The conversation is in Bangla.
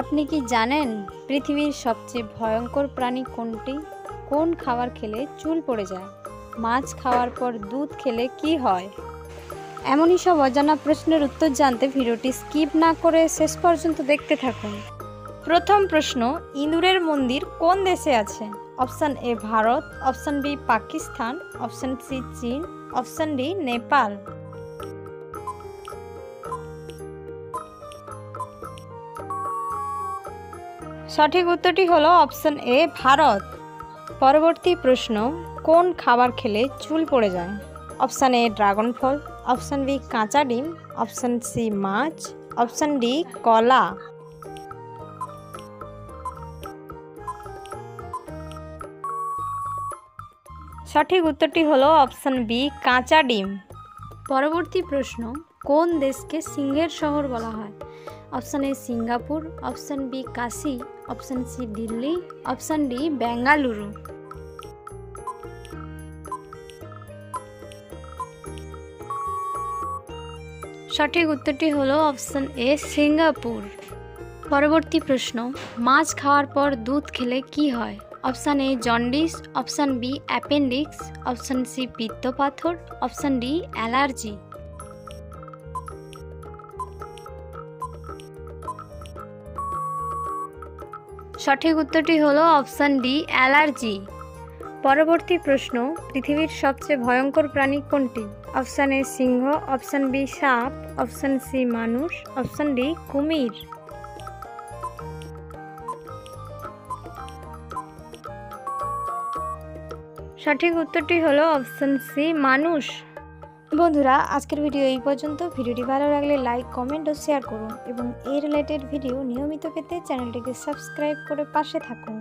আপনি কি জানেন পৃথিবীর সবচেয়ে ভয়ঙ্কর প্রাণী কোনটি? কোন খাবার খেলে চুল পড়ে যায়? মাছ খাওয়ার পর দুধ খেলে কি হয়? এমনই সব অজানা প্রশ্নের উত্তর জানতে ভিডিওটি স্কিপ না করে শেষ পর্যন্ত দেখতে থাকুন। প্রথম প্রশ্ন, ইঁদুরের মন্দির কোন দেশে আছে? Option A Bharat, option B Pakistan, option C চীন, অপশান ডি নেপাল। সঠিক উত্তরটি হলো অপশান এ ভারত। পরবর্তী প্রশ্ন, কোন খাবার খেলে চুল পড়ে যায়? অপশান এ ড্রাগন ফল, অপশান বি কাঁচা ডিম, অপশান সি মাছ, অপশান ডি কলা। সঠিক উত্তরটি হলো অপশান বি কাঁচা ডিম। পরবর্তী প্রশ্ন, কোন দেশকে সিংহের শহর বলা হয়? Option A Singapore, option B Kashi, option C Delhi, option D Bengaluru. সঠিক উত্তরটি হলো অপশান এ সিঙ্গাপুর। পরবর্তী প্রশ্ন, মাছ খাওয়ার পর দুধ খেলে কি হয়? Option A jaundice, option B appendix, option C পিত্তপাথর, অপশান ডি অ্যালার্জি। সঠিক উত্তরটি হলো অপশান ডি অ্যালার্জি। পরবর্তী প্রশ্ন, পৃথিবীর সবচেয়ে ভয়ঙ্কর প্রাণী কোনটি? অপশান এ সিংহ, অপশান বি সাপ, অপশান সি মানুষ, অপশান ডি কুমির। সঠিক উত্তরটি হলো অপশান সি মানুষ। বন্ধুরা, আজকের ভিডিও এই পর্যন্ত। ভিডিওটি ভালো লাগলে লাইক, কমেন্ট ও শেয়ার করুন এবং এই রিলেটেড ভিডিও নিয়মিত পেতে চ্যানেলটিকে সাবস্ক্রাইব করে পাশে থাকুন।